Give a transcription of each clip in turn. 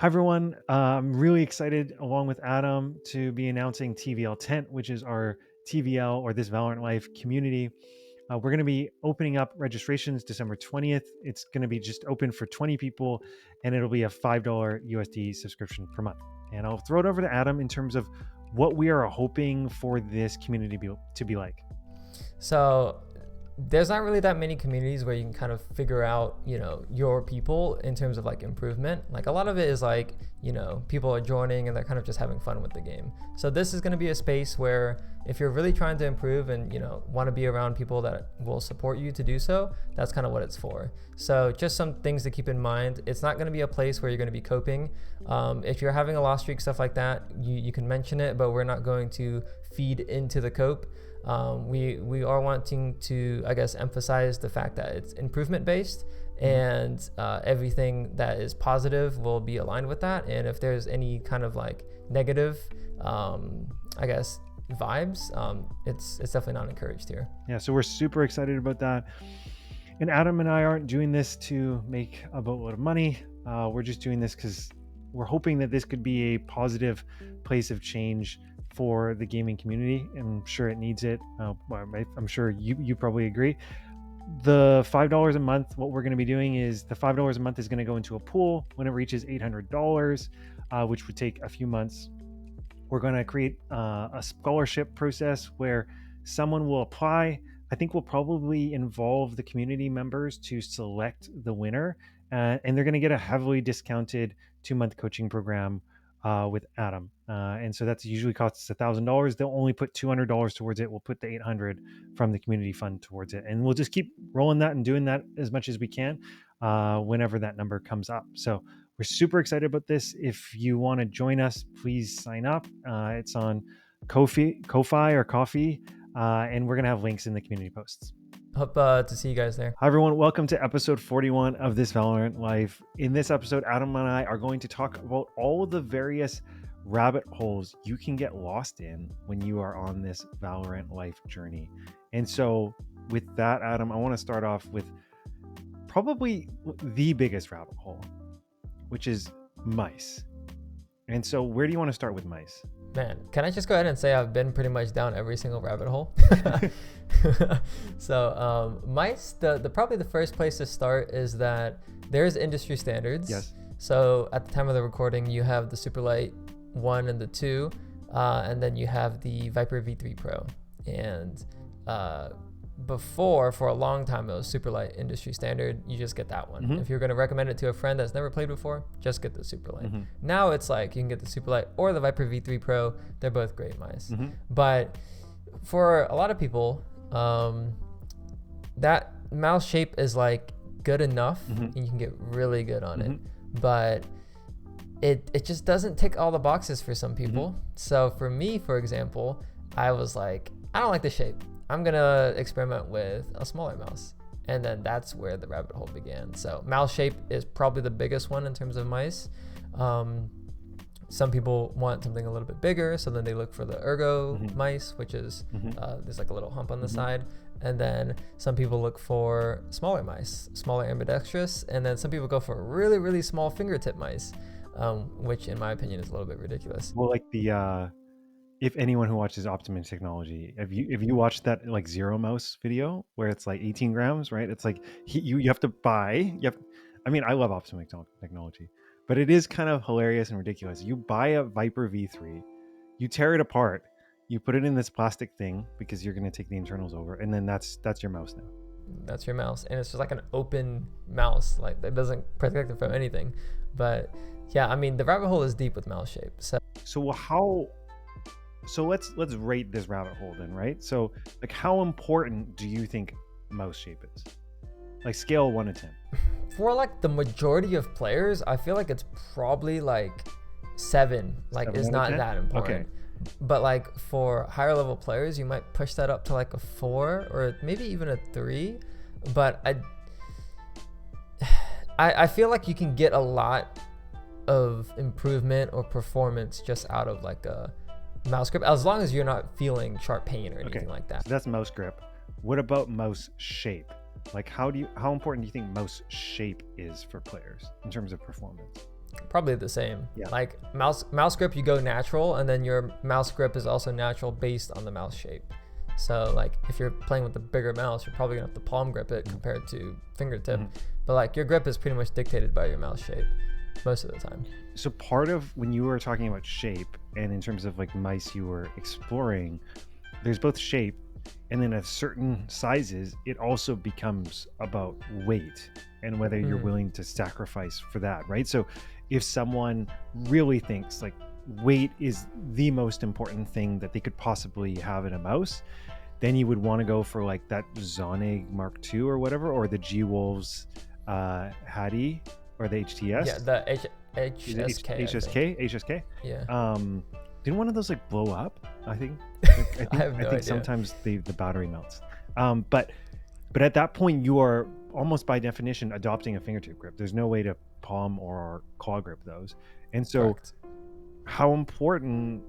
Hi, everyone. I'm really excited, along with Adam, to be announcing TVL Tent, which is our TVL or This Valorant Life community. We're going to be opening up registrations December 20th. It's going to be just open for 20 people, and it'll be a $5 USD subscription per month. And I'll throw it over to Adam in terms of what we are hoping for this community to be like. So there's not really that many communities where you can kind of figure out, your people in terms of like improvement. Like a lot of it is like, people are joining and they're kind of just having fun with the game. So this is going to be a space where if you're really trying to improve and, want to be around people that will support you to do so, that's kind of what it's for. So just some things to keep in mind. It's not going to be a place where you're going to be coping. If you're having a loss streak, stuff like that, you can mention it, but we're not going to feed into the cope. We are wanting to, I guess, emphasize the fact that it's improvement based, and everything that is positive will be aligned with that. And if there's any kind of like negative, I guess, vibes, it's definitely not encouraged here. Yeah, so we're super excited about that. And Adam and I aren't doing this to make a boatload of money. We're just doing this because we're hoping that this could be a positive place of change for the gaming community. I'm sure it needs it. I'm sure you probably agree. The $5 a month, what we're going to be doing is the $5 a month is going to go into a pool when it reaches $800, which would take a few months. We're going to create a scholarship process where someone will apply. I think we'll probably involve the community members to select the winner, and they're going to get a heavily discounted 2-month coaching program with Adam. And so that's usually costs $1,000. They'll only put $200 towards it. We'll put the $800 from the community fund towards it. And we'll just keep rolling that and doing that as much as we can whenever that number comes up. So we're super excited about this. If you want to join us, please sign up. It's on Ko-Fi or Coffee, and we're going to have links in the community posts. Hope to see you guys there. Hi, everyone. Welcome to episode 41 of This Valorant Life. In this episode, Adam and I are going to talk about all of the various rabbit holes you can get lost in when you are on this Valorant life journey. And so with that, Adam, I want to start off with probably the biggest rabbit hole, which is mice. And so where do you want to start with mice? Man, can I just go ahead and say I've been pretty much down every single rabbit hole? So mice, the probably the first place to start is that there's industry standards. Yes. So at the time of the recording, you have the Superlight 1 and the 2, and then you have the Viper V3 Pro. And before, for a long time, it was Superlight industry standard. You just get that one. Mm-hmm. If you're going to recommend it to a friend that's never played before, just get the Superlight. Mm-hmm. Now it's like you can get the Superlight or the Viper V3 Pro. They're both great mice. Mm-hmm. But for a lot of people, that mouse shape is like good enough, and you can get really good on it. But it just doesn't tick all the boxes for some people. So for me, for example, I was like, I don't like the shape. I'm gonna experiment with a smaller mouse. And then that's where the rabbit hole began. So mouse shape is probably the biggest one in terms of mice. Some people want something a little bit bigger, so then they look for the ergo mice, which is there's like a little hump on the side. And then some people look for smaller mice, smaller ambidextrous, and then some people go for really, really small fingertip mice, which in my opinion is a little bit ridiculous. Well, like the if anyone who watches Optimum Technology, if you watch that like Zero Mouse video where it's like 18 grams, right? It's like you have to buy. I mean, I love Optimum Technology, but it is kind of hilarious and ridiculous. You buy a Viper V3, you tear it apart, you put it in this plastic thing because you're going to take the internals over, and then that's your mouse now. That's your mouse, and it's just like an open mouse, like that doesn't protect it from anything. But yeah, I mean, the rabbit hole is deep with mouse shape. So let's rate this rabbit hole then, right? So like, how important do you think mouse shape is? Like scale 1 to 10. For like the majority of players, I feel like it's probably like 7. Like 7 is not 10? that important. Okay. But like for higher level players, you might push that up to like a 4 or maybe even a 3. But I feel like you can get a lot of improvement or performance just out of like a mouse grip, as long as you're not feeling sharp pain or anything like that. So that's mouse grip. What about mouse shape? Like how important do you think mouse shape is for players in terms of performance? Probably the same. Yeah. Like mouse grip, you go natural, and then your mouse grip is also natural based on the mouse shape. So like if you're playing with a bigger mouse, you're probably gonna have to palm grip it compared to fingertip. But like your grip is pretty much dictated by your mouse shape most of the time. So part of when you were talking about shape and in terms of like mice you were exploring, there's both shape and then at certain sizes, it also becomes about weight and whether you're willing to sacrifice for that, right? So if someone really thinks like weight is the most important thing that they could possibly have in a mouse, then you would want to go for like that Zonig Mark II or whatever, or the G-Wolves Hattie or the HTS. Yeah, the HSK. HSK. Yeah. Didn't one of those like blow up? I think. I have no idea. Sometimes the battery melts. But at that point, you are almost by definition adopting a fingertip grip. There's no way to palm or claw grip those. And so, Correct. How important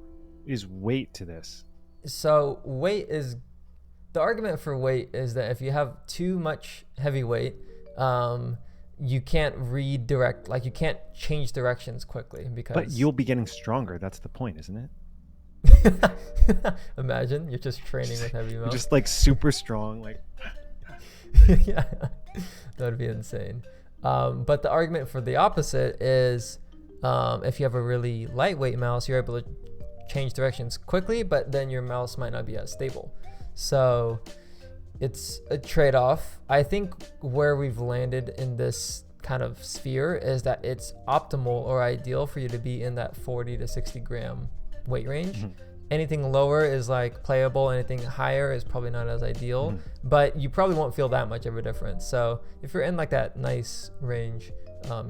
is weight to this? So the argument for weight is that if you have too much heavy weight, you can't redirect, like you can't change directions quickly because. But you'll be getting stronger. That's the point, isn't it? Imagine you're just training with heavy mouse. Just like super strong, like. Yeah, that would be insane. But the argument for the opposite is if you have a really lightweight mouse, you're able to change directions quickly, but then your mouse might not be as stable. So it's a trade-off. I think where we've landed in this kind of sphere is that it's optimal or ideal for you to be in that 40 to 60 gram weight range. Anything lower is like playable, anything higher is probably not as ideal, but you probably won't feel that much of a difference. So if you're in like that nice range,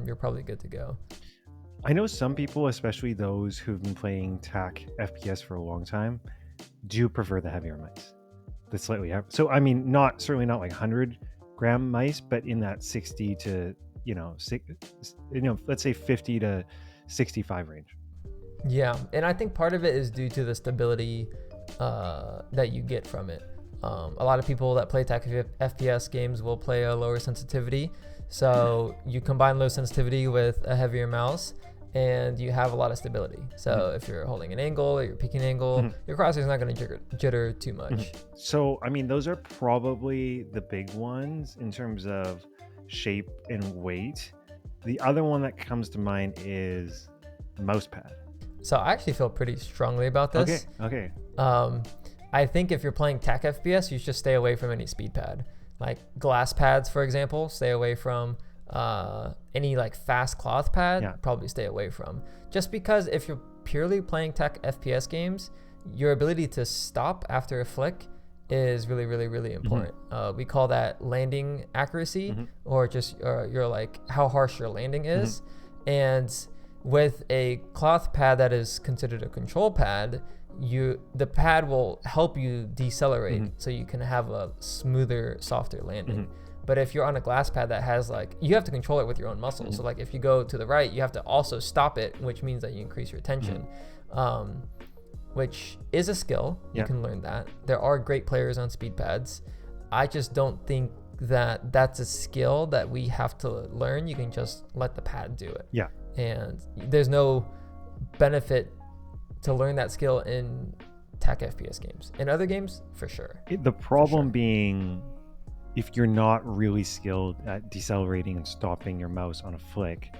you're probably good to go. I know some people, especially those who've been playing TAC FPS for a long time, do prefer the heavier mice. The slightly heavier. So I mean, certainly not like 100 gram mice, but in that 60 to let's say 50 to 65 range. Yeah, and I think part of it is due to the stability that you get from it. A lot of people that play TAC FPS games will play a lower sensitivity. So you combine low sensitivity with a heavier mouse and you have a lot of stability. So if you're holding an angle or you're peaking angle, your crosshair's not going to jitter too much. So, I mean, those are probably the big ones in terms of shape and weight. The other one that comes to mind is Mousepad. So I actually feel pretty strongly about this. Okay. I think if you're playing TAC FPS, you should stay away from any speed pad. Like glass pads, for example, stay away from. Any like fast cloth pad, probably stay away from. Just because if you're purely playing TAC FPS games, your ability to stop after a flick is really, really, really important. We call that landing accuracy, or just your like how harsh your landing is. And with a cloth pad that is considered a control pad, the pad will help you decelerate so you can have a smoother, softer landing. But if you're on a glass pad that has like, you have to control it with your own muscles. So like if you go to the right, you have to also stop it, which means that you increase your tension, which is a skill. You can learn that. There are great players on speed pads. I just don't think that that's a skill that we have to learn. You can just let the pad do it. Yeah. And there's no benefit to learn that skill in TAC FPS games. In other games, for sure. The problem being, if you're not really skilled at decelerating and stopping your mouse on a flick,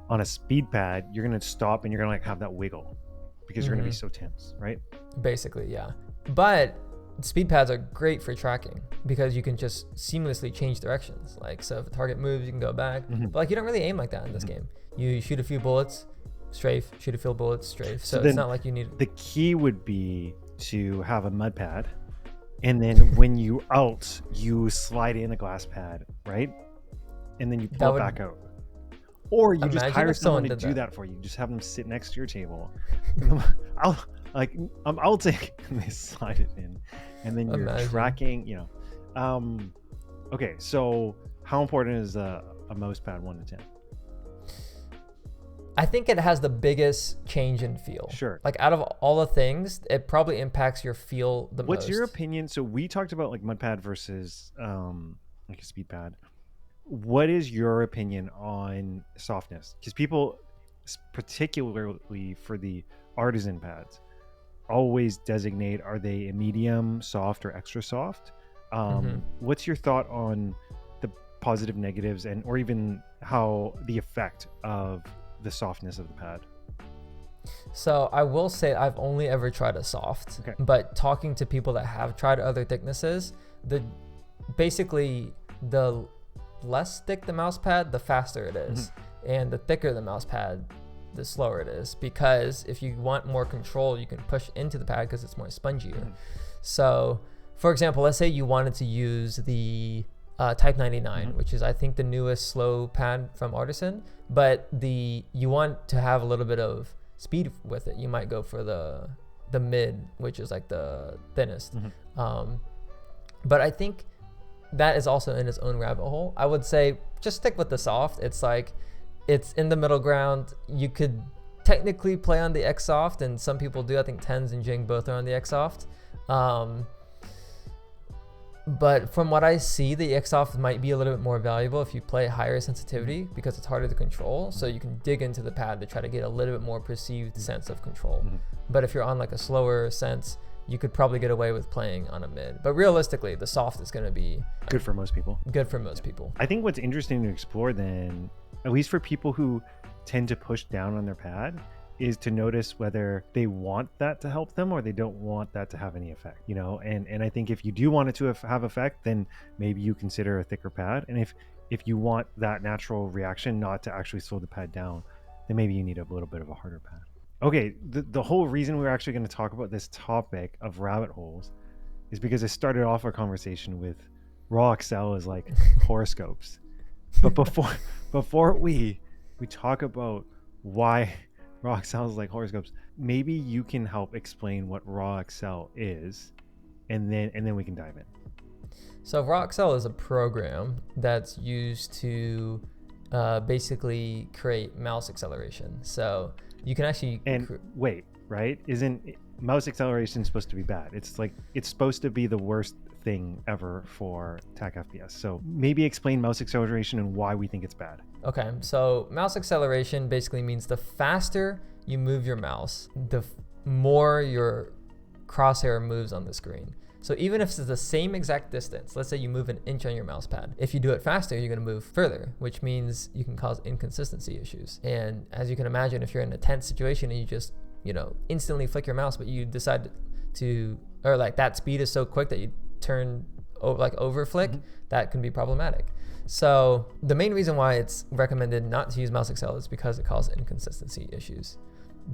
on a speed pad, you're going to stop and you're going to like have that wiggle because you're going to be so tense, right? Basically, yeah. But speed pads are great for tracking because you can just seamlessly change directions. Like, so if a target moves, you can go back. But like, you don't really aim like that in this game. You shoot a few bullets, strafe, shoot a few bullets, strafe. So it's not like you need... The key would be to have a mud pad. And then when you ult, you slide in a glass pad, right? And then you pull it back out. Or you just hire someone to do that for you. Just have them sit next to your table. I'm ulting, and they slide it in. And then you're tracking, Okay, so how important is a mouse pad 1 to 10? I think it has the biggest change in feel. Sure. Like out of all the things, it probably impacts your feel the most. What's your opinion? So we talked about like mud pad versus like a speed pad. What is your opinion on softness? Because people, particularly for the artisan pads, always designate, are they a medium, soft, or extra soft? What's your thought on the positive, negatives, and or even how the effect of the softness of the pad? So I will say I've only ever tried a soft, but talking to people that have tried other thicknesses, basically the less thick the mouse pad, the faster it is. And the thicker the mouse pad, the slower it is, because if you want more control, you can push into the pad because it's more spongier. So for example, let's say you wanted to use the Type 99, which is I think the newest slow pad from Artisan, but you want to have a little bit of speed with it. You might go for the mid, which is like the thinnest. But I think that is also in its own rabbit hole. I would say just stick with the soft. It's like, it's in the middle ground. You could technically play on the X soft, and some people do. I think Tens and Jing both are on the X soft. But from what I see, the X soft might be a little bit more valuable if you play higher sensitivity, because it's harder to control. So you can dig into the pad to try to get a little bit more perceived sense of control. But if you're on like a slower sense, you could probably get away with playing on a mid. But realistically, the soft is going to be good for most people. People. I think what's interesting to explore then, at least for people who tend to push down on their pad, is to notice whether they want that to help them or they don't want that to have any effect, you know? And I think if you do want it to have effect, then maybe you consider a thicker pad. And if you want that natural reaction not to actually slow the pad down, then maybe you need a little bit of a harder pad. Okay, the whole reason we're actually going to talk about this topic of rabbit holes is because I started off our conversation with raw accel is like horoscopes. But before we talk about why raw accel is like horoscopes, maybe you can help explain what raw accel is, and then we can dive in. So raw accel is a program that's used to basically create mouse acceleration. So you can actually wait, right? Isn't mouse acceleration supposed to be bad? It's like, it's supposed to be the worst thing ever for TAC FPS. So maybe explain mouse acceleration and why we think it's bad. Okay, so mouse acceleration basically means the faster you move your mouse, the more your crosshair moves on the screen. So even if it's the same exact distance, let's say you move an inch on your mouse pad, if you do it faster, you're going to move further, which means you can cause inconsistency issues. And as you can imagine, if you're in a tense situation and you just, instantly flick your mouse, but you decide to, or like that speed is so quick that you turn over flick, that can be problematic. So the main reason why it's recommended not to use mouse accel is because it causes inconsistency issues.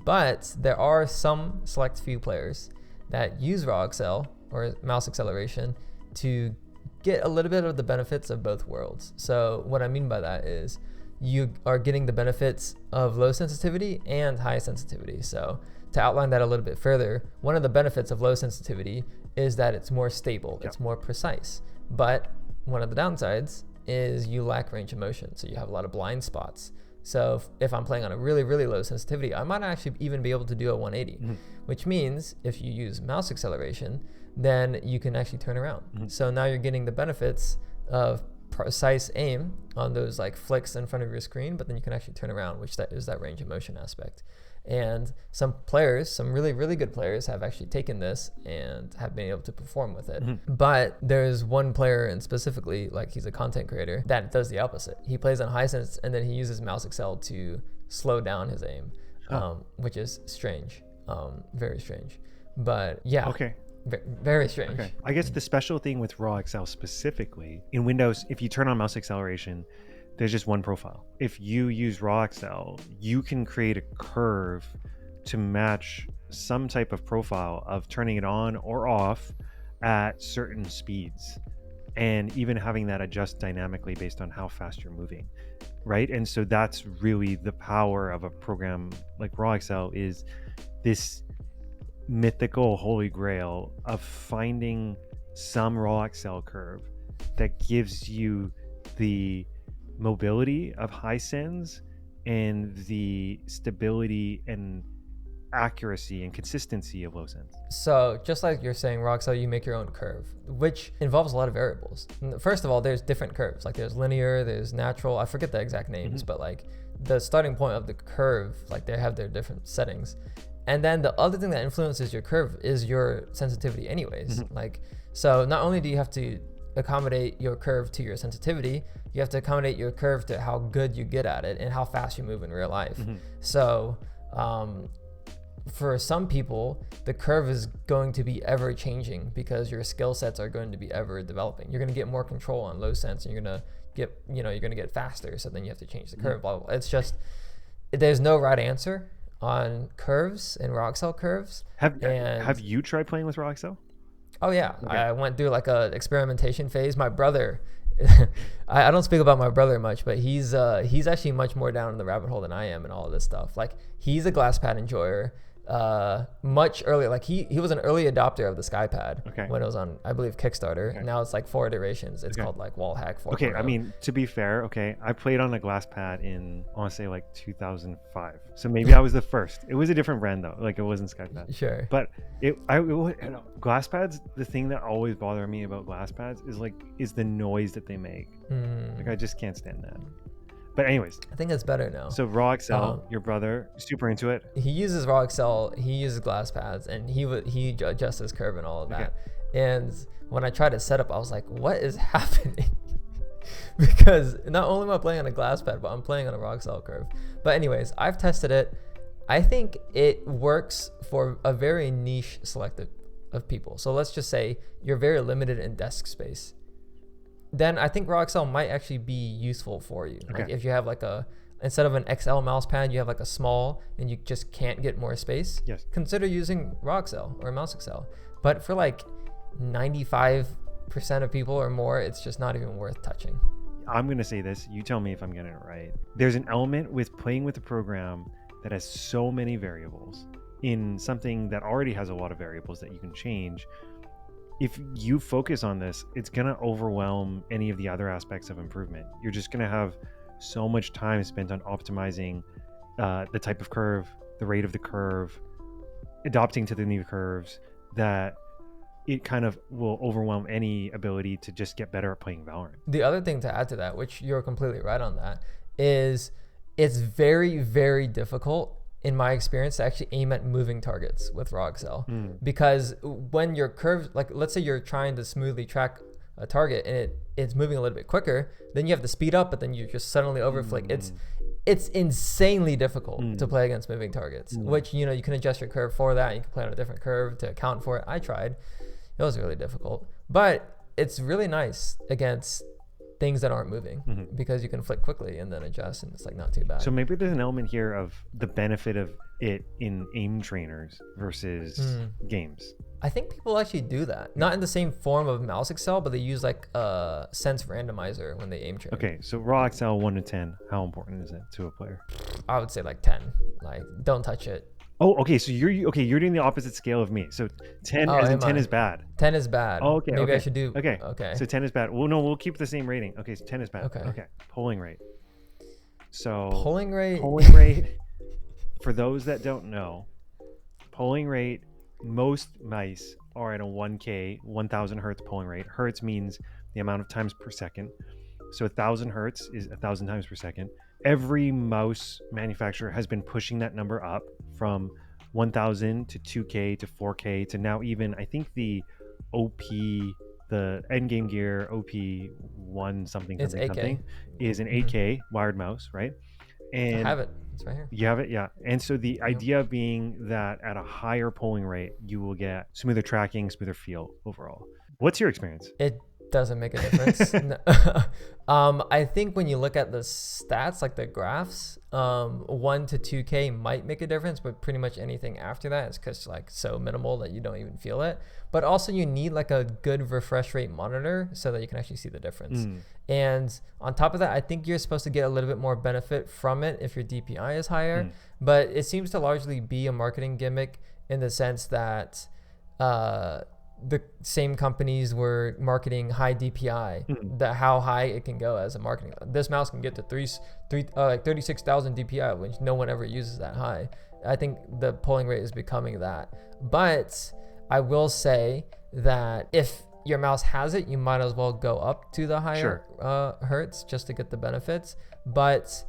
But there are some select few players that use raw accel or mouse acceleration to get a little bit of the benefits of both worlds. So what I mean by that is you are getting the benefits of low sensitivity and high sensitivity. So to outline that a little bit further, one of the benefits of low sensitivity is that it's more stable, it's more precise. But one of the downsides is you lack range of motion, so you have a lot of blind spots. So if I'm playing on a really, really low sensitivity, I might actually even be able to do a 180, which means if you use mouse acceleration, then you can actually turn around. So now you're getting the benefits of precise aim on those like flicks in front of your screen, but then you can actually turn around, which that is that range of motion aspect. And some players, some really, really good players have actually taken this and have been able to perform with it. But there's one player, and specifically, like he's a content creator, that does the opposite. He plays on high sense and then he uses mouse accel to slow down his aim, which is strange, very strange. But yeah. Okay. Very strange. Okay. I guess the special thing with raw accel specifically, in Windows, if you turn on mouse acceleration, there's just one profile. If you use raw accel, you can create a curve to match some type of profile of turning it on or off at certain speeds, and even having that adjust dynamically based on how fast you're moving, right? And so that's really the power of a program like raw accel, is this mythical holy grail of finding some raw accel curve that gives you the mobility of high sens and the stability and accuracy and consistency of low sens. So just like you're saying, raw accel, you make your own curve, which involves a lot of variables. First of all, there's different curves. Like there's linear, there's natural. I forget the exact names, but like the starting point of the curve, like they have their different settings. And then the other thing that influences your curve is your sensitivity anyways. Like, so not only do you have to accommodate your curve to your sensitivity, you have to accommodate your curve to how good you get at it and how fast you move in real life. So for some people, the curve is going to be ever changing because your skill sets are going to be ever developing. You're going to get more control on low sense, and you're going to get, you're going to get faster. So then you have to change the curve, blah, blah, blah. It's just, there's no right answer on curves and raw accel curves. Have you tried playing with raw accel? Oh yeah. Okay. I went through like a experimentation phase. My brother, I don't speak about my brother much, but he's actually much more down in the rabbit hole than I am and all of this stuff. Like, he's a glass pad enjoyer. Much earlier, like he was an early adopter of the SkyPad when it was on, I believe, Kickstarter. Now it's like 4 iterations. It's called like wall hack 4. Okay, I mean, to be fair, I played on a glass pad in, I want to say, like 2005. So maybe I was the first. It was a different brand though. Like, it wasn't SkyPad. Sure. But glass pads, the thing that always bothered me about glass pads is the noise that they make. Like, I just can't stand that. But anyways, I think it's better now. So raw accel, your brother, super into it. He uses raw accel. He uses glass pads, and he adjusts his curve and all of that. And when I tried to set up, I was like, "What is happening?" Because not only am I playing on a glass pad, but I'm playing on a raw accel curve. But anyways, I've tested it. I think it works for a very niche selective of people. So let's just say you're very limited in desk space. Then I think raw accel might actually be useful for you. Like, if you have like instead of an XL mouse pad, you have like a small and you just can't get more space. Yes. Consider Consider using raw accel or mouse accel. But for like 95% of people or more, it's just not even worth touching. I'm going to say this. You tell me if I'm getting it right. There's an element with playing with a program that has so many variables in something that already has a lot of variables that you can change. If you focus on this, it's going to overwhelm any of the other aspects of improvement. You're just going to have so much time spent on optimizing the type of curve, the rate of the curve, adapting to the new curves, that it kind of will overwhelm any ability to just get better at playing Valorant. The other thing to add to that, which you're completely right on that, is it's very, very difficult in my experience to actually aim at moving targets with raw accel. Because when your curve, like let's say you're trying to smoothly track a target and it's moving a little bit quicker, then you have to speed up, but then you just suddenly overflick. It's insanely difficult to play against moving targets, which, you can adjust your curve for that. You can play on a different curve to account for it. I tried. It was really difficult, but it's really nice against things that aren't moving because you can flick quickly and then adjust, and it's like not too bad. So maybe there's an element here of the benefit of it in aim trainers versus games. I think people actually do that, not in the same form of mouse accel, but they use like a Sens randomizer when they aim train. Okay, so raw accel 1 to 10, how important is it to a player? I would say like 10. Like, don't touch it. Oh, okay. So you're doing the opposite scale of me. So 10 as in 10 is bad. 10 is bad. Oh, okay. Maybe I should do. Okay. Okay. So 10 is bad. Well, no, we'll keep the same rating. Okay, so 10 is bad. Okay. Polling rate. So polling rate. For those that don't know, polling rate, most mice are at a 1K, 1000 hertz polling rate. Hertz means the amount of times per second. So 1000 hertz is 1000 times per second. Every mouse manufacturer has been pushing that number up from 1000 to 2K to 4K to now even, I think the OP, the endgame gear OP1 something is an 8K wired mouse, right? And I have it. It's right here. You have it, yeah. And so the idea being that at a higher polling rate, you will get smoother tracking, smoother feel overall. What's your experience? It doesn't make a difference. I think when you look at the stats, like the graphs, 1 to 2K might make a difference, but pretty much anything after that is just like so minimal that you don't even feel it. But also you need like a good refresh rate monitor so that you can actually see the difference. And on top of that, I think you're supposed to get a little bit more benefit from it if your DPI is higher, but it seems to largely be a marketing gimmick in the sense that the same companies were marketing high DPI, that how high it can go as a marketing. This mouse can get to 36,000 DPI, which no one ever uses that high. I think the polling rate is becoming that. But I will say that if your mouse has it, you might as well go up to the higher hertz just to get the benefits. But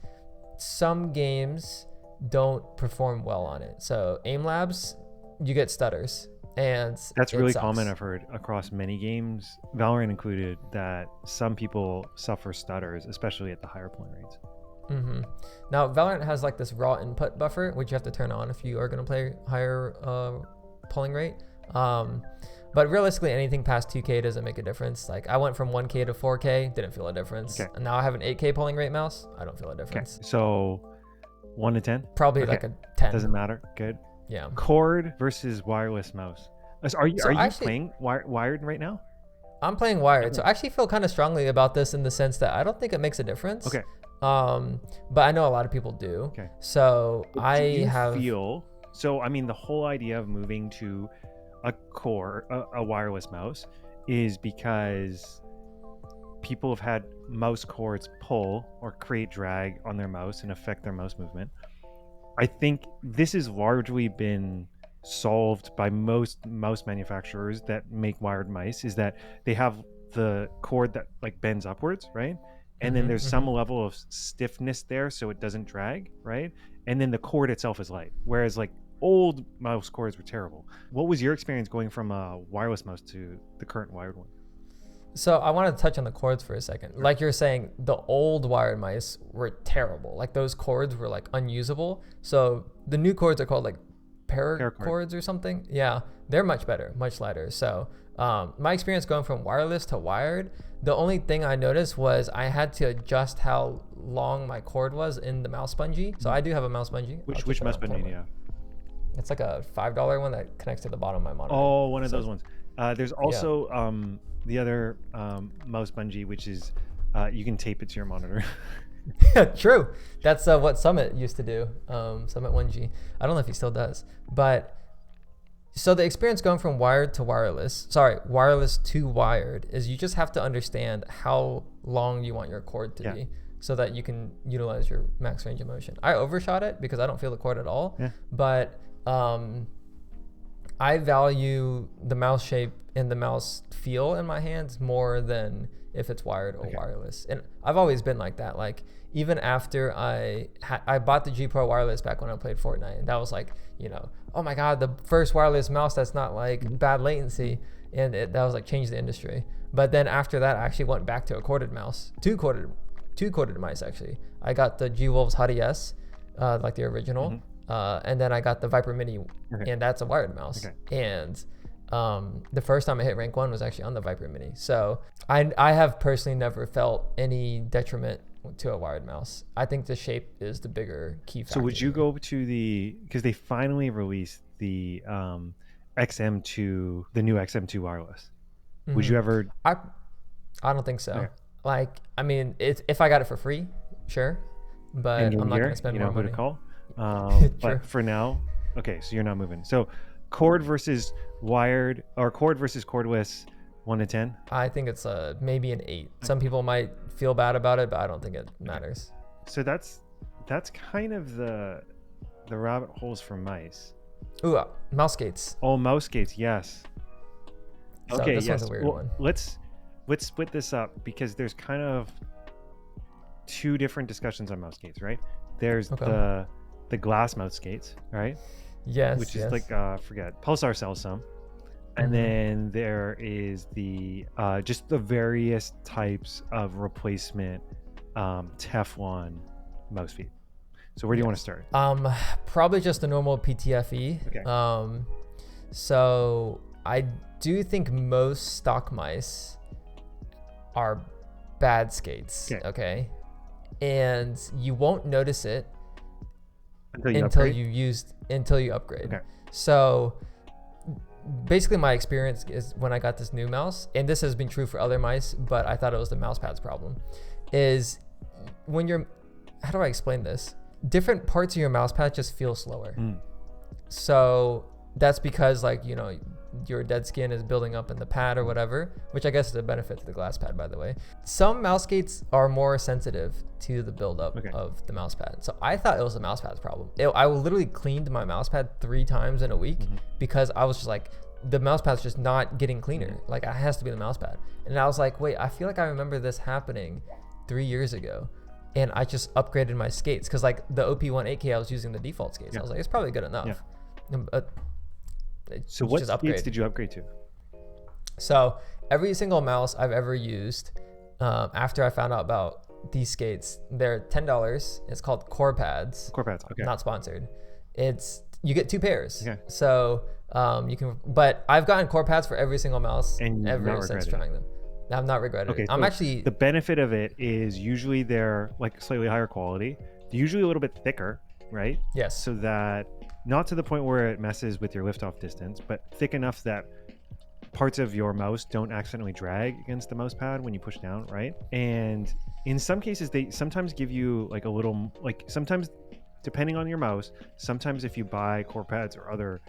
some games don't perform well on it. So aim labs, you get stutters, and That's it really sucks. common. I've heard across many games, Valorant included, that some people suffer stutters, especially at the higher point rates. Now Valorant has like this raw input buffer, which you have to turn on if you are going to play higher polling rate. But realistically, anything past 2K doesn't make a difference. Like I went from 1K to 4K, didn't feel a difference. Okay. And now I have an 8K polling rate mouse, I don't feel a difference. Okay. So 1 to 10? Probably like a 10. Doesn't matter. Good. Yeah. Cord versus wireless mouse. Are you actually, playing wired right now? I'm playing wired. So I actually feel kind of strongly about this in the sense that I don't think it makes a difference. Okay. But I know a lot of people do. Okay. So But I do you have feel so. I mean, the whole idea of moving to a wireless mouse is because people have had mouse cords pull or create drag on their mouse and affect their mouse movement. I think this has largely been solved by most mouse manufacturers that make wired mice, is that they have the cord that like bends upwards, right? And then there's some level of stiffness there so it doesn't drag, right? And then the cord itself is light. Whereas like old mouse cords were terrible. What was your experience going from a wireless mouse to the current wired one? So I want to touch on the cords for a second. Like you're saying, the old wired mice were terrible. Like those cords were like unusable. So the new cords are called like paracords or something. Yeah, they're much better, much lighter. So my experience going from wireless to wired, the only thing I noticed was I had to adjust how long my cord was in the mouse bungee. So I do have a mouse bungee. Which mouse bungee do you have? It's like a $5 one that connects to the bottom of my monitor. Oh, one of those ones. There's also the other mouse bungee, which is you can tape it to your monitor. True. That's what Summit used to do. Summit 1G. I don't know if he still does. But so the experience going from wireless to wired is you just have to understand how long you want your cord to be so that you can utilize your max range of motion. I overshot it because I don't feel the cord at all. Yeah. But I value the mouse shape and the mouse feel in my hands more than if it's wired or wireless. And I've always been like that. Like even after I bought the G Pro wireless back when I played Fortnite, and that was like, oh my God, the first wireless mouse that's not like bad latency. And that was like changed the industry. But then after that, I actually went back to a corded mouse, two corded mice actually. I got the G-Wolves Hottie S, like the original. And then I got the Viper Mini, and that's a wired mouse. And the first time I hit rank 1 was actually on the Viper Mini. So I have personally never felt any detriment to a wired mouse. I think the shape is the bigger key factor. So would you go to because they finally released the XM2, the new XM2 wireless. Would you ever? I don't think so. Okay. Like, I mean, if I got it for free, sure. But I'm not going to spend more money. Who to call? But for now, okay, so you're not moving. So cord versus wired, or cord versus cordless, 1 to 10? I think it's maybe an 8. Some people might feel bad about it, but I don't think it matters. So that's kind of the rabbit holes for mice. Ooh, mouse skates. Oh, mouse skates, yes. So okay, this yes. one's a weird one. Let's split this up because there's kind of two different discussions on mouse skates, right? There's the glass mouse skates, right? Yes. Which is like Pulsar sells some. And then there is the just the various types of replacement Teflon mouse feet. So where do you want to start? Probably just the normal PTFE. Okay. So I do think most stock mice are bad skates. Okay. And you won't notice it until you upgrade. Okay. So basically my experience is when I got this new mouse, and this has been true for other mice, but I thought it was the Mousepads problem, is when how do I explain this? Different parts of your mousepad just feel slower. So that's because your dead skin is building up in the pad or whatever, which I guess is a benefit to the glass pad, by the way. Some mouse skates are more sensitive to the buildup of the mouse pad. So I thought it was the mouse pad's problem. I literally cleaned my mouse pad 3 times in a week because I was just like, the mouse pad's just not getting cleaner. Like, it has to be the mouse pad. And I was like, wait, I feel like I remember this happening 3 years ago. and I just upgraded my skates because like the OP18K I was using the default skates. I was like, it's probably good enough. So what skates did you upgrade to? So every single mouse I've ever used, after I found out about these skates, they're $10. It's called Pads. Okay. Not sponsored. You get 2 pairs. Okay. So you can, but I've gotten Pads for every single mouse ever since trying them. I've not regretted it. I'm actually, the benefit of it is usually they're like slightly higher quality. They're usually a little bit thicker, right? Yes. So that not to the point where it messes with your liftoff distance, but thick enough that parts of your mouse don't accidentally drag against the mouse pad when you push down, right? And in some cases, they sometimes give you like a little, like sometimes depending on your mouse, sometimes if you buy Pads or other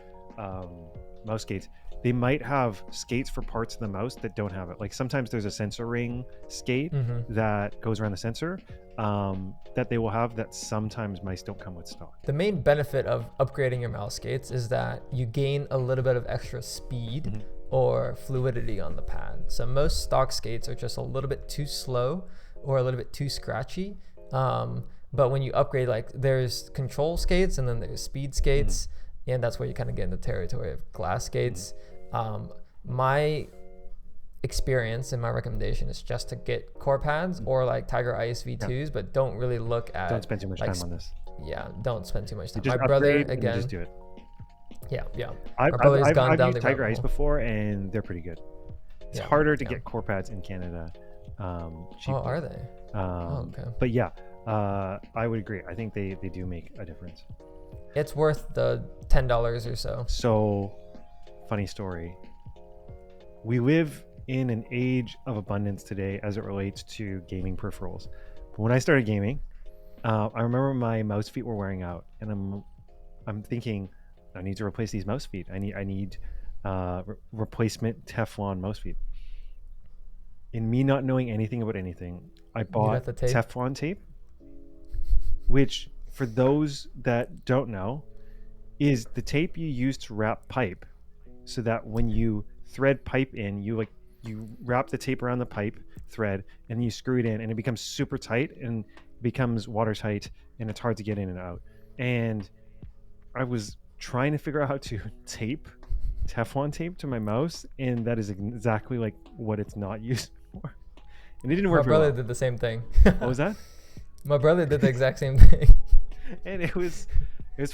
mouse skates, they might have skates for parts of the mouse that don't have it. Like sometimes there's a sensor ring skate that goes around the sensor that they will have that sometimes mice don't come with stock. The main benefit of upgrading your mouse skates is that you gain a little bit of extra speed or fluidity on the pad. So most stock skates are just a little bit too slow or a little bit too scratchy. But when you upgrade, like there's control skates and then there's speed skates, and that's where you kind of get in the territory of glass skates. My experience and my recommendation is just to get Pads or like Tiger Ice V2s, but don't really look at. Don't spend too much time on this. Yeah, don't spend too much time. My brother again. Just do it. Yeah. I've used Tiger Ice before, and they're pretty good. It's harder to get Pads in Canada. Cheaply. Oh, are they? Okay. But yeah, I would agree. I think they do make a difference. It's worth the $10 or so. So, funny story. We live in an age of abundance today as it relates to gaming peripherals. But when I started gaming, I remember my mouse feet were wearing out, and I'm thinking, I need to replace these mouse feet. I need replacement Teflon mouse feet. In me not knowing anything about anything, I bought Teflon tape, which for those that don't know is the tape you use to wrap pipe, so that when you thread pipe in, you wrap the tape around the pipe thread and then you screw it in, and it becomes super tight and becomes watertight, and it's hard to get in and out. And I was trying to figure out how to tape Teflon tape to my mouse, and that is exactly like what it's not used for. And it didn't work. My brother did the same thing. What was that? My brother did the exact same thing. And it was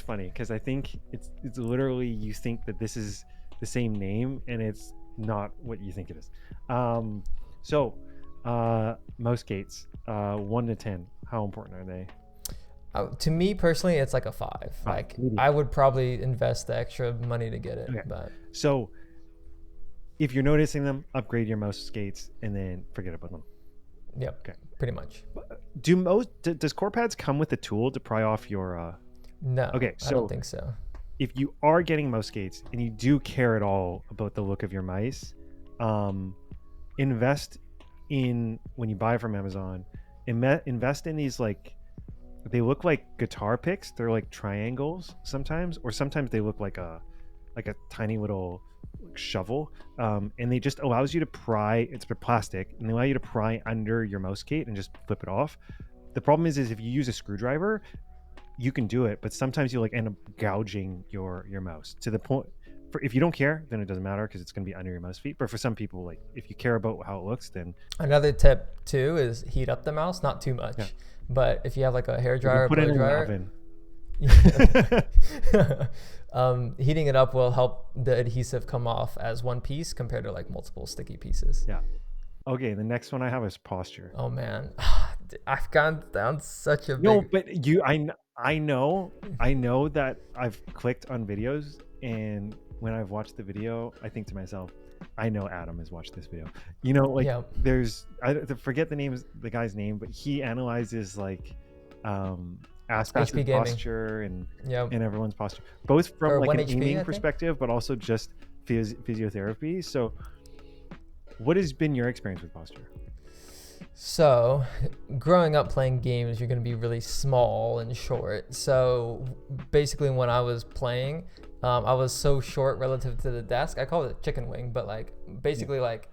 funny because I think it's literally, you think that this is the same name and it's not what you think it is. So mouse gates, 1 to 10, how important are they? To me personally, it's like a 5. Like I would probably invest the extra money to get it. Okay. But so if you're noticing them, upgrade your mouse skates and then forget about them. Yep. Okay. Pretty much. Does Pads come with a tool to pry off your? No. Okay. So I don't think so. If you are getting mouse skates and you do care at all about the look of your mice, invest in, when you buy from Amazon, invest in these, like, they look like guitar picks. They're like triangles sometimes, or sometimes they look like a tiny little shovel, and they just allows you to pry. It's plastic, and they allow you to pry under your mouse skate and just flip it off. The problem is if you use a screwdriver, you can do it, but sometimes you like end up gouging your mouse to the point. If you don't care, then it doesn't matter because it's going to be under your mouse feet. But for some people, like if you care about how it looks, then another tip too is heat up the mouse, not too much. Yeah. But if you have like a hair dryer, put it in the oven. Heating it up will help the adhesive come off as one piece compared to like multiple sticky pieces. Yeah. Okay, the next one I have is posture. Oh man, I've gone down such a no, but I know that I've clicked on videos, and when I've watched the video, I think to myself, I know Adam has watched this video. You know, like there's, I forget the guy's name, but he analyzes like aspects of posture and everyone's posture, both from like an aiming perspective, but also just physiotherapy. So what has been your experience with posture? So growing up playing games, you're going to be really small and short. So basically when I was playing, I was so short relative to the desk. I call it chicken wing, but like basically like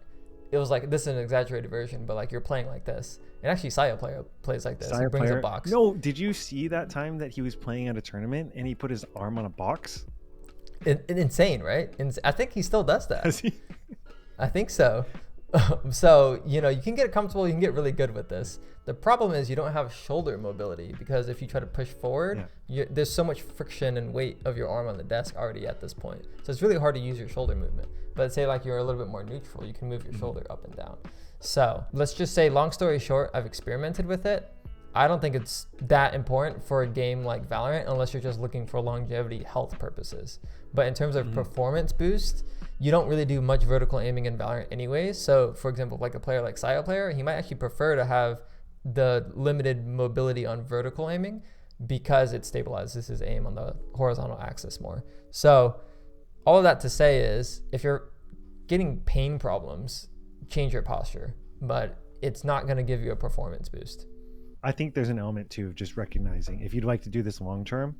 it was like, this is an exaggerated version, but like you're playing like this. And actually Saya player plays like this. He Sire brings player. a box. No, did you see that time that he was playing at a tournament and he put his arm on a box? Insane, right? I think he still does that. Has he? I think so. So, you know, you can get comfortable, you can get really good with this. The problem is you don't have shoulder mobility, because if you try to push forward, there's so much friction and weight of your arm on the desk already at this point. So it's really hard to use your shoulder movement. But say like you're a little bit more neutral, you can move your shoulder up and down. So let's just say, long story short, I've experimented with it. I don't think it's that important for a game like Valorant unless you're just looking for longevity health purposes. But in terms of performance boost, you don't really do much vertical aiming in Valorant anyways. So for example, like a player like Saya player, he might actually prefer to have the limited mobility on vertical aiming because it stabilizes his aim on the horizontal axis more. So all of that to say is, if you're getting pain problems, change your posture, but it's not going to give you a performance boost. I think there's an element too of just recognizing, if you'd like to do this long term,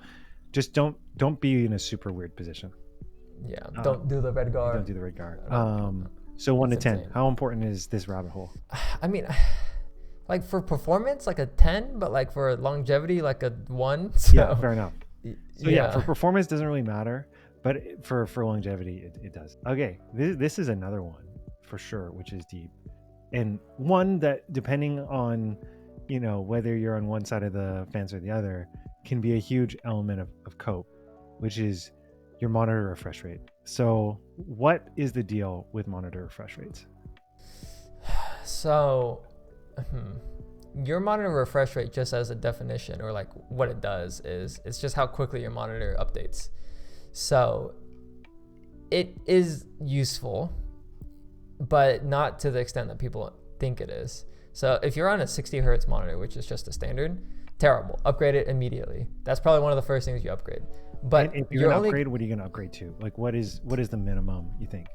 just don't be in a super weird position. Yeah, don't do the red guard. Don't do the red guard. So 1 to 10, insane. how important is this rabbit hole? I mean, like for performance, like a 10, but like for longevity, like a 1. So, Yeah, fair enough. So yeah, for performance doesn't really matter, but for longevity, it does. Okay, this is another one for sure, which is deep, and one that, depending on, you know, whether you're on one side of the fence or the other, can be a huge element of cope, which is your monitor refresh rate. So what is the deal with monitor refresh rates? So your monitor refresh rate, just as a definition, or like what it does, is it's just how quickly your monitor updates. So it is useful, but not to the extent that people think it is. So if you're on a 60 hertz monitor, which is just a standard, terrible. Upgrade it immediately. That's probably one of the first things you upgrade. But if you're gonna upgrade, what are you gonna upgrade to? Like, what is the minimum you think?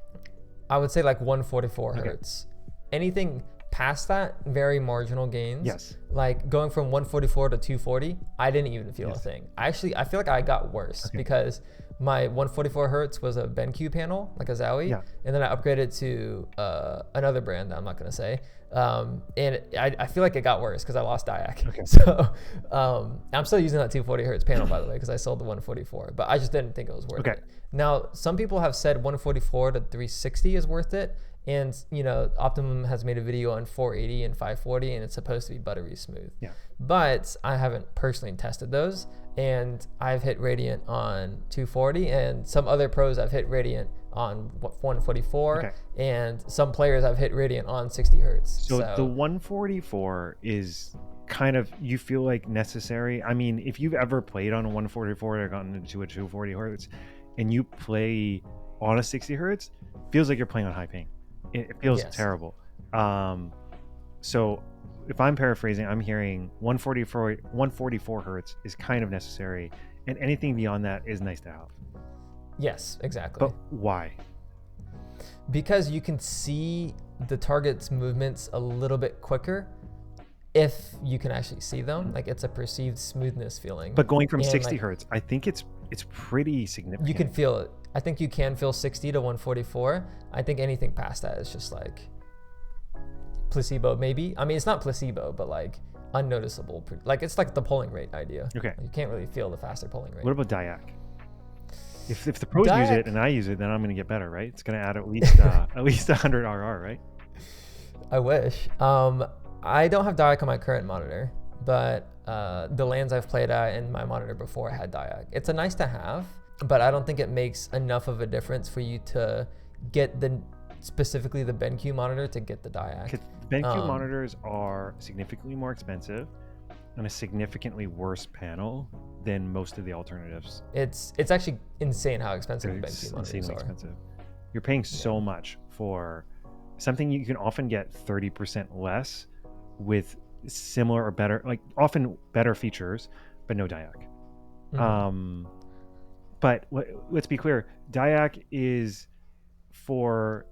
I would say like 144 hertz. Anything past that, very marginal gains. Yes. Like going from 144 to 240, I didn't even feel a thing. I feel like I got worse because my 144 hertz was a BenQ panel, like a Zowie, and then I upgraded to another brand that I'm not gonna say. And I feel like it got worse because I lost DyAc. Okay. So I'm still using that 240 hertz panel, by the way, because I sold the 144, but I just didn't think it was worth it. Now, some people have said 144 to 360 is worth it. And, you know, Optimum has made a video on 480 and 540, and it's supposed to be buttery smooth. Yeah. But I haven't personally tested those. And I've hit Radiant on 240, and some other pros I've hit Radiant on 144, and some players I've hit Radiant on 60 hertz. So the 144 is kind of, you feel like, necessary. I mean, if you've ever played on a 144 or gotten into a 240 hertz and you play on a 60 hertz, feels like you're playing on high ping. It feels terrible. So if I'm paraphrasing, I'm hearing 144 hertz is kind of necessary, and anything beyond that is nice to have. Yes, exactly. But why? Because you can see the target's movements a little bit quicker if you can actually see them. Like, it's a perceived smoothness feeling. But going from 60 hertz, I think it's pretty significant. You can feel it. I think you can feel 60 to 144. I think anything past that is just like placebo, maybe. I mean, it's not placebo, but like unnoticeable. Like, it's like the polling rate idea. Okay. You can't really feel the faster polling rate. What about DyAc? If the pros use it and I use it, then I'm going to get better, right? It's going to add at least 100 RR, right? I wish. I don't have DyAc on my current monitor, but the LANs I've played at in my monitor before had DyAc. It's a nice to have, but I don't think it makes enough of a difference for you to get specifically the BenQ monitor to get the DyAc. BenQ monitors are significantly more expensive and a significantly worse panel than most of the alternatives. It's actually insane how expensive BenQ monitors are. Expensive. You're paying so much for something you can often get 30% less with similar or better, like often better features, but no DyAc. Mm-hmm. But let's be clear, DyAc is for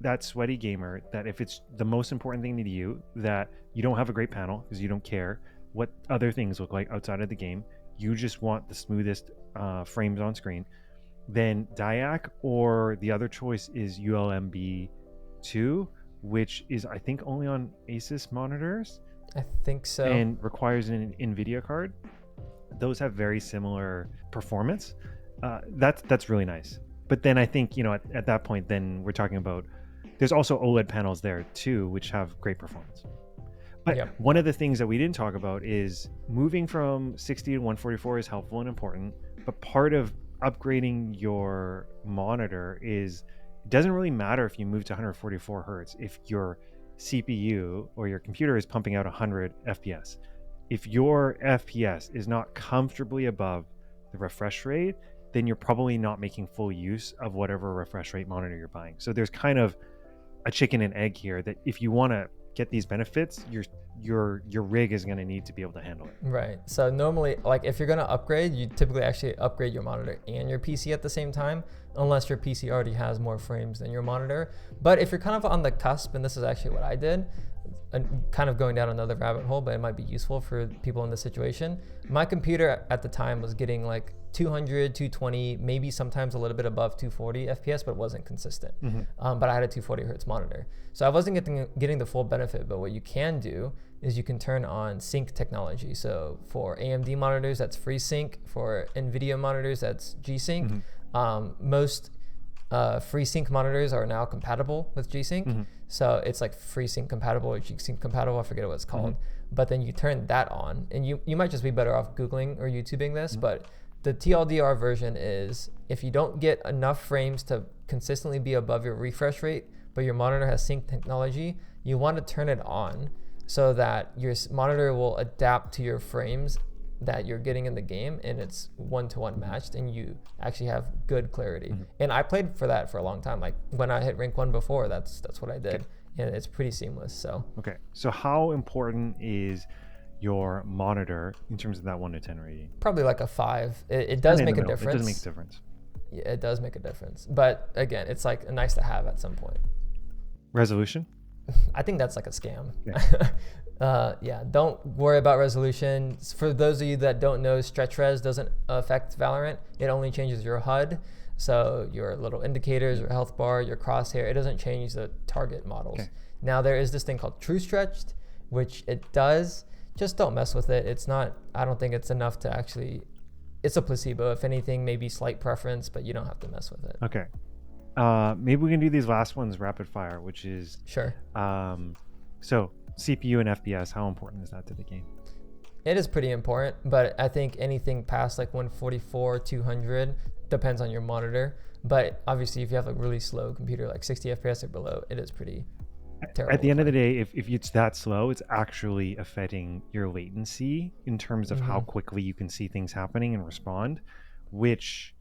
that sweaty gamer that if it's the most important thing to you, that you don't have a great panel because you don't care what other things look like outside of the game, you just want the smoothest frames on screen, then DyAc, or the other choice is ULMB 2, which is I think only on Asus monitors I think so. and requires an NVIDIA card. Those have very similar performance. That's really nice. But then I think, at that point, then we're talking about, there's also OLED panels there too, which have great performance. But Yep. one of the things that we didn't talk about is moving from 60 to 144 is helpful and important. But part of upgrading your monitor is, it doesn't really matter if you move to 144 hertz if your CPU or your computer is pumping out 100 FPS. If your FPS is not comfortably above the refresh rate, then you're probably not making full use of whatever refresh rate monitor you're buying. So there's kind of a chicken and egg here, that if you want to get these benefits, your rig is going to need to be able to handle it. Right. So normally, like if you're going to upgrade, you typically actually upgrade your monitor and your PC at the same time, unless your PC already has more frames than your monitor. But if you're kind of on the cusp, and this is actually what I did, and kind of going down another rabbit hole, but it might be useful for people in this situation. My computer at the time was getting like 200, 220, maybe sometimes a little bit above 240 FPS, but it wasn't consistent. But I had a 240 hertz monitor. So I wasn't getting the full benefit, but what you can do is you can turn on sync technology. So for AMD monitors, that's FreeSync. For NVIDIA monitors, that's G-Sync. Most FreeSync monitors are now compatible with G-Sync. So it's like FreeSync compatible or G-Sync compatible, I forget what it's called. But then you turn that on, and you might just be better off Googling or YouTubing this, but the TLDR version is, if you don't get enough frames to consistently be above your refresh rate, but your monitor has sync technology, you want to turn it on so that your monitor will adapt to your frames that you're getting in the game, and it's one-to-one matched, and you actually have good clarity. And I played for that for a long time. Like when I hit rank 1 before, that's what I did. And it's pretty seamless. So so how important is your monitor in terms of that 1 to 10 rating? Probably like a 5. It does make a difference. It does make a difference. Yeah, it does make a difference. But again, it's like nice to have at some point. Resolution? I think that's like a scam. Yeah. Don't worry about resolution. For those of you that don't know, stretch res doesn't affect Valorant. It only changes your HUD. So your little indicators, your health bar, your crosshair, it doesn't change the target models. Now there is this thing called true stretched, which it does. Just don't mess with it. It's not, I don't think it's enough to actually, it's a placebo. If anything, maybe slight preference, but you don't have to mess with it. Okay. Maybe we can do these last ones rapid fire, which is sure. So CPU and FPS, how important is that to the game? It is pretty important, but I think anything past like 144, 200 depends on your monitor. But obviously, if you have a really slow computer, like 60 FPS or below, it is pretty terrible. At the end of the day, if it's that slow, it's actually affecting your latency in terms of how quickly you can see things happening and respond, which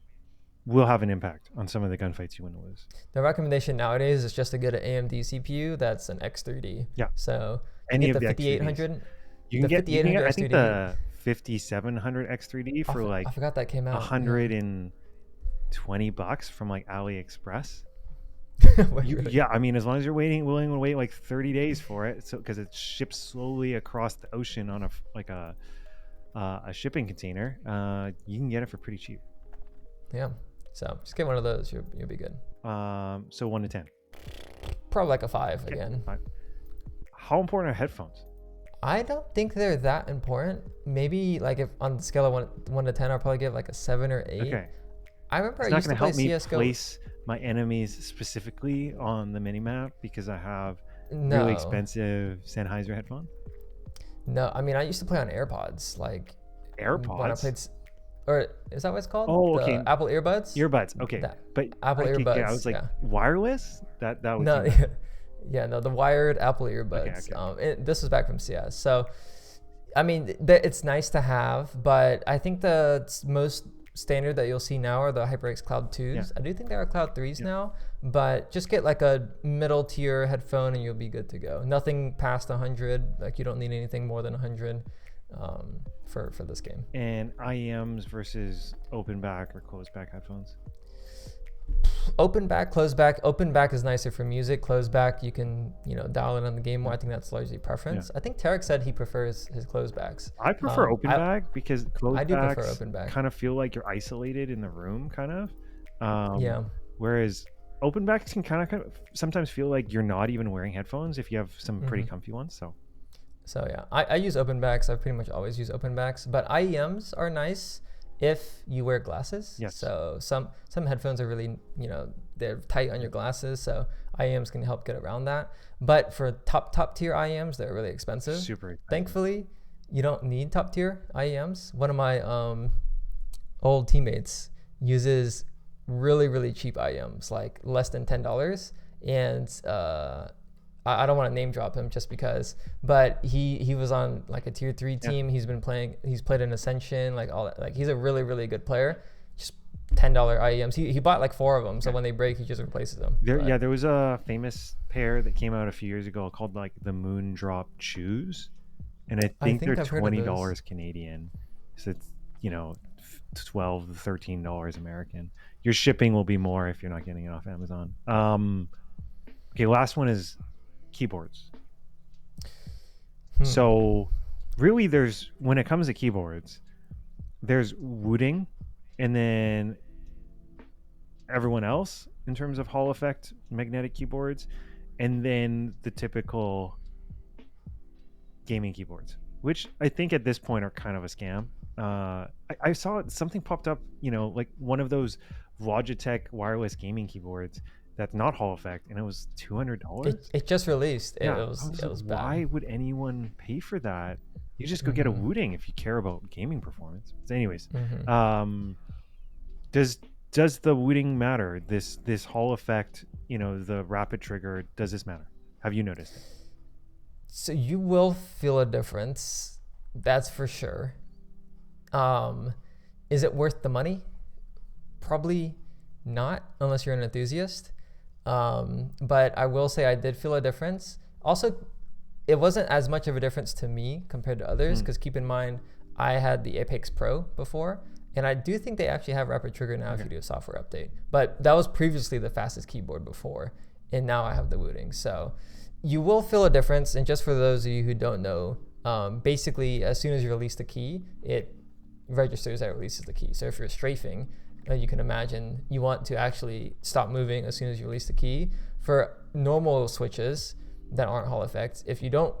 will have an impact on some of the gunfights you win or lose. The recommendation nowadays is just to get an AMD CPU that's an X3D. Yeah. So any get of the the 5800. You can get I think X3D. the 5700 X3D for like I forgot that came out. $120 from like AliExpress. Really? Yeah, I mean, as long as you're willing to wait like 30 days for it, so because it ships slowly across the ocean on a shipping container, you can get it for pretty cheap. Yeah, so just get one of those, you'll be good. So 1 to 10. Probably like a 5 again. 5. How important are headphones? I don't think they're that important. Maybe like if on the scale of 1 to 10, I'll probably give like a 7 or 8. Okay. I remember It's I not used going to to play help me CS:GO. place my enemies specifically on the minimap because I have No. really expensive Sennheiser headphones. No, I mean I used to play on AirPods, like AirPods. when I played, or is that what it's called? Oh, The okay. Apple earbuds. Earbuds. Okay, but Apple earbuds. Yeah, I was like wireless. That would No, seem yeah, no, the wired Apple earbuds. Okay. This was back from CS. So, I mean, it's nice to have, but I think the most standard that you'll see now are the HyperX Cloud 2s. Yeah. I do think there are Cloud 3s now, but just get like a middle tier headphone and you'll be good to go. Nothing past 100. Like you don't need anything more than 100 for this game. And IEMs versus open back or closed back headphones. Open back, closed back. Open back is nicer for music. Closed back, you can dial in on the game more. I think that's largely preference. I think Tarek said he prefers his closed backs. I prefer open back because closed I do backs prefer open back. kind of feel like you're isolated in the room, kind of. Yeah. Whereas open backs can kind of sometimes feel like you're not even wearing headphones if you have some pretty comfy ones. So yeah, I use open backs. I pretty much always use open backs, but IEMs are nice if you wear glasses. Yes. So some headphones are really, they're tight on your glasses, so IEMs can help get around that. But for top tier IEMs, they're really expensive. Super expensive. Thankfully, you don't need top tier IEMs. One of my old teammates uses really, really cheap IEMs, like less than $10. And I don't want to name drop him just because, but he was on like a tier 3 team. He's played in Ascension, like all that. Like he's a really, really good player. Just $10 IEMs. He bought like 4 of them. So when they break, he just replaces them. There was a famous pair that came out a few years ago called like the Moondrop Shoes. And I think they're $20 Canadian. So it's, $12 to $13 American. Your shipping will be more if you're not getting it off Amazon. Okay, last one is keyboards. So really when it comes to keyboards, there's Wooting and then everyone else in terms of Hall effect magnetic keyboards, and then the typical gaming keyboards, which I think at this point are kind of a scam. I saw something popped up, like one of those Logitech wireless gaming keyboards that's not Hall effect, and it was $200. It just released. Yeah, it was bad. Why would anyone pay for that? You just go get a Wooting if you care about gaming performance. So anyways, does the Wooting matter? This Hall effect, the rapid trigger, does this matter? Have you noticed it? So you will feel a difference, that's for sure. Is it worth the money? Probably not, unless you're an enthusiast. But I will say I did feel a difference. Also, it wasn't as much of a difference to me compared to others, because keep in mind, I had the Apex Pro before, and I do think they actually have rapid trigger now if you do a software update. But that was previously the fastest keyboard before, and now I have the Wooting. So you will feel a difference. And just for those of you who don't know, basically as soon as you release the key, it registers that it releases the key. So if you're strafing, you can imagine you want to actually stop moving as soon as you release the key. For normal switches that aren't Hall effects, if you don't,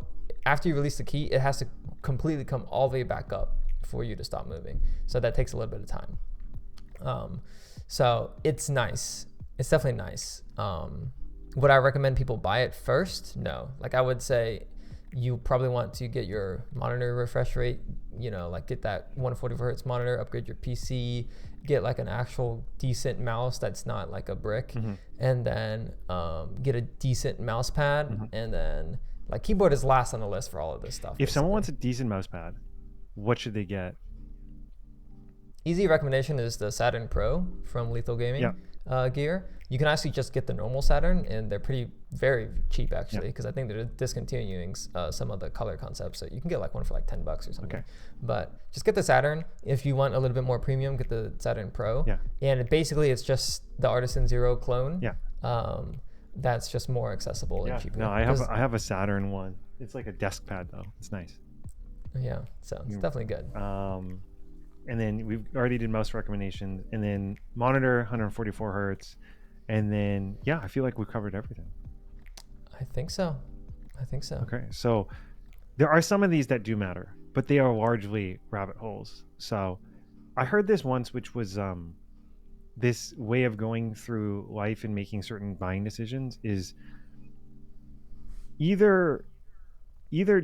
after you release the key, it has to completely come all the way back up for you to stop moving. So that takes a little bit of time. So it's nice. It's definitely nice. Would I recommend people buy it first? No. Like I would say you probably want to get your monitor refresh rate, like get that 144 hertz monitor, upgrade your PC, get like an actual decent mouse that's not like a brick, and then get a decent mouse pad, and then like keyboard is last on the list for all of this stuff. If someone wants a decent mouse pad, what should they get? Easy recommendation is the Saturn Pro from Lethal Gaming gear. You can actually just get the normal Saturn, and they're very cheap actually, because I think they're discontinuing some of the color concepts. So you can get like one for like $10 or something. Okay. But just get the Saturn. If you want a little bit more premium, get the Saturn Pro. Yeah. And it's just the Artisan Zero clone. Yeah. That's just more accessible and cheaper. No, I have a Saturn one. It's like a desk pad though. It's nice. Yeah. So it's definitely good. And then we've already did mouse recommendations, and then monitor 144 hertz. And then, I feel like we've covered everything. I think so. Okay. So there are some of these that do matter, but they are largely rabbit holes. So I heard this once, which was this way of going through life and making certain buying decisions is either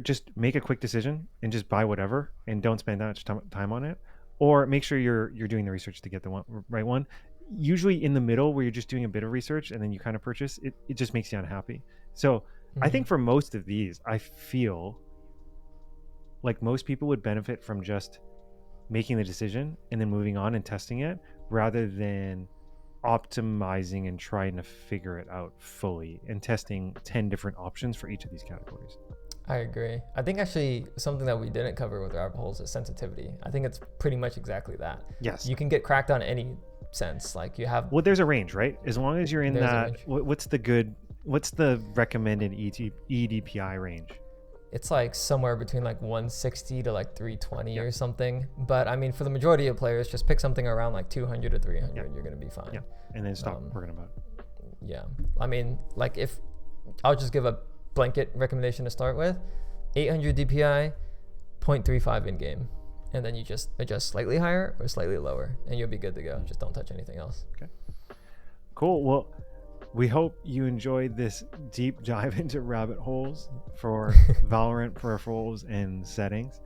just make a quick decision and just buy whatever and don't spend that much time on it, or make sure you're doing the research to get the right one. Usually in the middle where you're just doing a bit of research and then you kind of purchase it, it just makes you unhappy. So I think for most of these, I feel like most people would benefit from just making the decision and then moving on and testing it, rather than optimizing and trying to figure it out fully and testing 10 different options for each of these categories. I agree. I think actually something that we didn't cover with rabbit holes is sensitivity. I think it's pretty much exactly that. Yes. You can get cracked on any sense. Like you have... Well, there's a range, right? As long as you're in that... What's the recommended EDPI range? It's like somewhere between like 160 to like 320 or something. But I mean, for the majority of players, just pick something around like 200 to 300. You're going to be fine. Yeah. And then stop worrying about it. Yeah, I mean, like, if I'll just give a blanket recommendation to start with: 800 DPI, 0.35 in game, and then you just adjust slightly higher or slightly lower, and you'll be good to go. Just don't touch anything else. Okay. Cool. Well, we hope you enjoyed this deep dive into rabbit holes for Valorant peripherals and settings.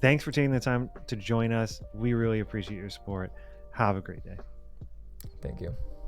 Thanks for taking the time to join us. We really appreciate your support. Have a great day. Thank you.